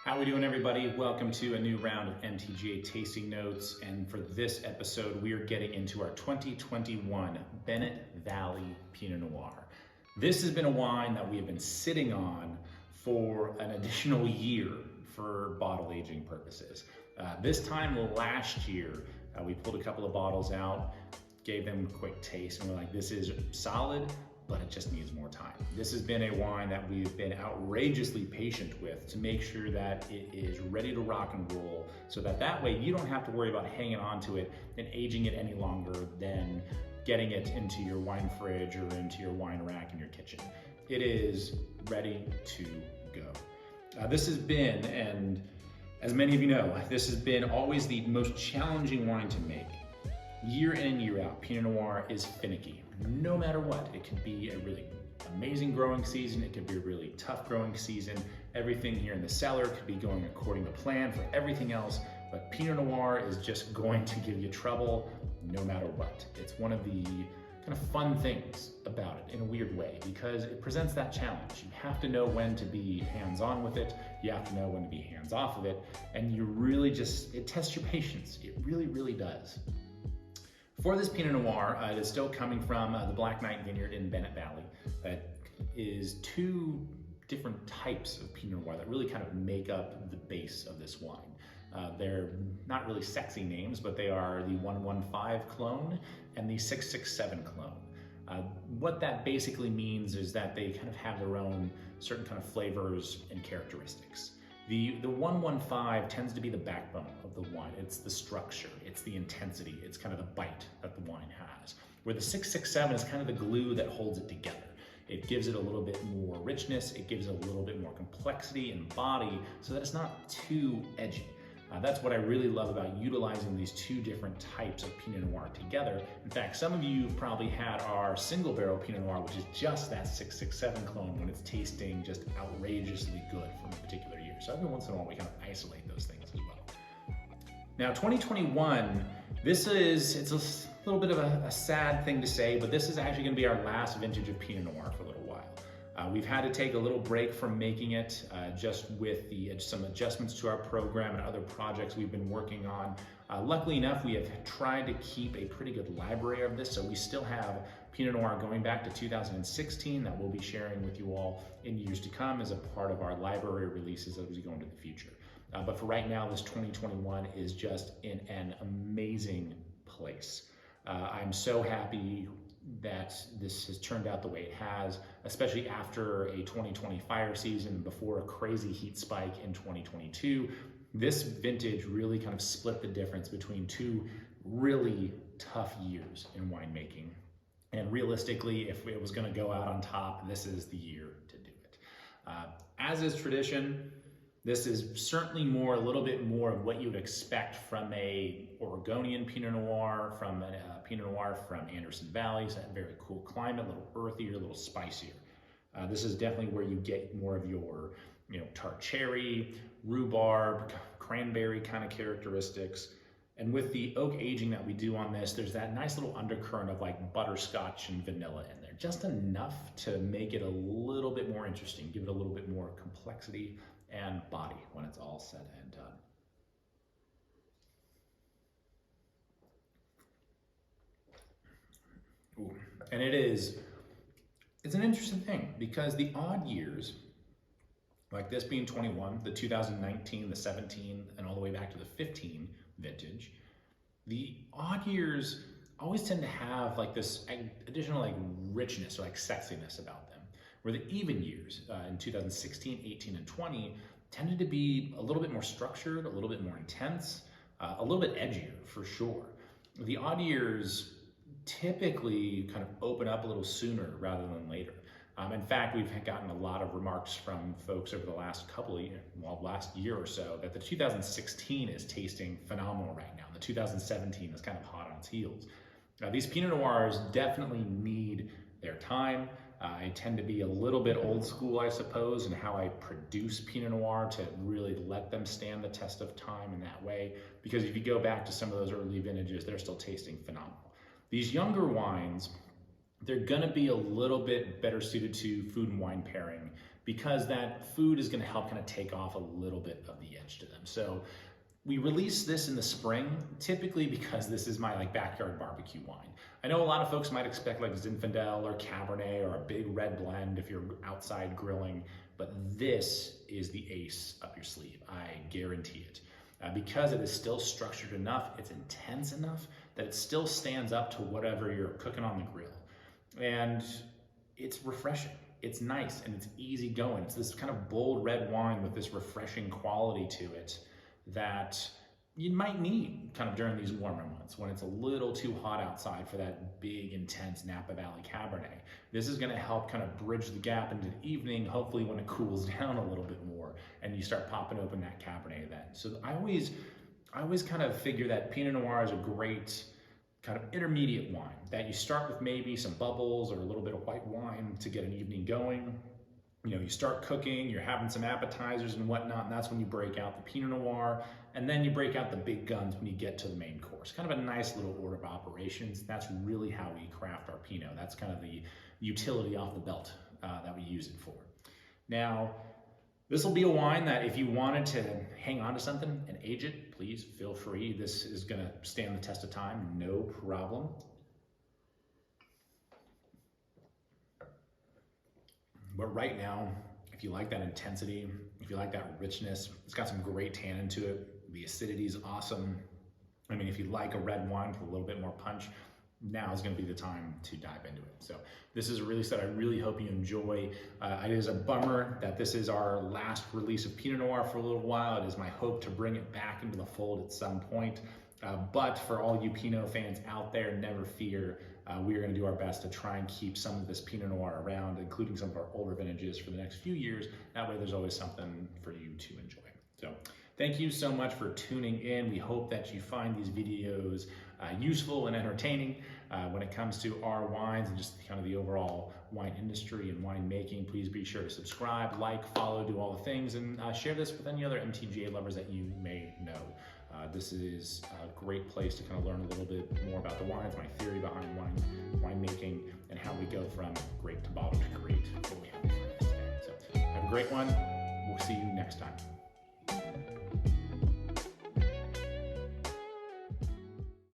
How we doing, everybody? Welcome to a new round of MTGA tasting notes, and for this episode we are getting into our 2021 Bennett Valley Pinot Noir. This has been a wine that we have been sitting on for an additional year for bottle aging purposes. This time last year we pulled a couple of bottles out, gave them a quick taste, and we're like, this is solid, but it just needs more time. This has been a wine that we've been outrageously patient with to make sure that it is ready to rock and roll, so that way you don't have to worry about hanging on to it and aging it any longer than getting it into your wine fridge or into your wine rack in your kitchen. It is ready to go. This has been, and as many of you know, this has been always the most challenging wine to make. Year in and year out, Pinot Noir is finicky. No matter what, it could be a really amazing growing season, it could be a really tough growing season. Everything here in the cellar could be going according to plan for everything else, but Pinot Noir is just going to give you trouble no matter what. It's one of the kind of fun things about it in a weird way, because it presents that challenge. You have to know when to be hands-on with it, you have to know when to be hands-off of it, and you really it tests your patience. It really, really does. For this Pinot Noir, it is still coming from the Black Knight Vineyard in Bennett Valley. That is two different types of Pinot Noir that really kind of make up the base of this wine. They're not really sexy names, but they are the 115 clone and the 667 clone. What that basically means is that they kind of have their own certain kind of flavors and characteristics. The 115 tends to be the backbone of the wine. It's the structure, it's the intensity, it's kind of the bite that the wine has. Where the 667 is kind of the glue that holds it together. It gives it a little bit more richness, it gives it a little bit more complexity and body so that it's not too edgy. That's what I really love about utilizing these two different types of Pinot Noir together. In fact, some of you probably had our single barrel Pinot Noir, which is just that 667 clone, when it's tasting just outrageously good from a particular year. So every once in a while we kind of isolate those things as well. Now 2021, it's a little bit of a sad thing to say, but this is actually gonna be our last vintage of Pinot Noir for a little while. We've had to take a little break from making it just with some adjustments to our program and other projects we've been working on. Luckily enough, we have tried to keep a pretty good library of this, so we still have Pinot Noir going back to 2016 that we'll be sharing with you all in years to come as a part of our library releases as we go into the future. But for right now, this 2021 is just in an amazing place. I'm so happy that this has turned out the way it has, especially after a 2020 fire season, before a crazy heat spike in 2022. This vintage really kind of split the difference between two really tough years in winemaking. And realistically, if it was going to go out on top, this is the year to do it. As is tradition, this is certainly a little bit more of what you would expect from a Oregonian Pinot Noir, from a Pinot Noir from Anderson Valley. So that very cool climate, a little earthier, a little spicier. This is definitely where you get more of your, tart cherry, rhubarb, cranberry kind of characteristics. And with the oak aging that we do on this, there's that nice little undercurrent of like butterscotch and vanilla in there. Just enough to make it a little bit more interesting, give it a little bit more complexity and body when it's all said and done. Ooh. And it's an interesting thing, because the odd years, like this being 21, the 2019, the 17, and all the way back to the 15 vintage, the odd years always tend to have like this additional like richness or like sexiness about them. Where the even years in 2016, 18, and 20 tended to be a little bit more structured, a little bit more intense, a little bit edgier for sure. The odd years typically kind of open up a little sooner rather than later. In fact, we've gotten a lot of remarks from folks over the last last year or so, that the 2016 is tasting phenomenal right now. The 2017 is kind of hot on its heels. These Pinot Noirs definitely need their time. I tend to be a little bit old school, I suppose, in how I produce Pinot Noir to really let them stand the test of time in that way. Because if you go back to some of those early vintages, they're still tasting phenomenal. These younger wines, they're gonna be a little bit better suited to food and wine pairing because that food is gonna help kind of take off a little bit of the edge to them. So we release this in the spring, typically because this is my backyard barbecue wine. I know a lot of folks might expect Zinfandel or Cabernet or a big red blend if you're outside grilling, but this is the ace up your sleeve, I guarantee it. Because it is still structured enough, it's intense enough that it still stands up to whatever you're cooking on the grill. And it's refreshing, it's nice, and it's easy going. It's this kind of bold red wine with this refreshing quality to it that you might need kind of during these warmer months when it's a little too hot outside for that big, intense Napa Valley Cabernet. This is gonna help kind of bridge the gap into the evening, hopefully when it cools down a little bit more and you start popping open that Cabernet then. So I always kind of figure that Pinot Noir is a great kind of intermediate wine, that you start with maybe some bubbles or a little bit of white wine to get an evening going. You know, you start cooking, you're having some appetizers and whatnot, and that's when you break out the Pinot Noir, and then you break out the big guns when you get to the main course. Kind of a nice little order of operations. That's really how we craft our Pinot. That's kind of the utility off the belt that we use it for. Now, this will be a wine that if you wanted to hang on to something and age it, please feel free. This is gonna stand the test of time, no problem. But right now, if you like that intensity, if you like that richness, it's got some great tannin to it. The acidity is awesome. I mean, if you like a red wine with a little bit more punch, now is gonna be the time to dive into it. So this is a release that I really hope you enjoy. It is a bummer that this is our last release of Pinot Noir for a little while. It is my hope to bring it back into the fold at some point. But for all you Pinot fans out there, never fear. We are going to do our best to try and keep some of this Pinot Noir around, including some of our older vintages for the next few years. That way there's always something for you to enjoy. So thank you so much for tuning in. We hope that you find these videos useful and entertaining when it comes to our wines and just kind of the overall wine industry and wine making. Please be sure to subscribe, like, follow, do all the things, and share this with any other MTGA lovers that you may know. This is a great place to kind of learn a little bit more about the wines, my theory behind winemaking, and how we go from grape to bottle to great what we have in front of us today. So have a great one. We'll see you next time.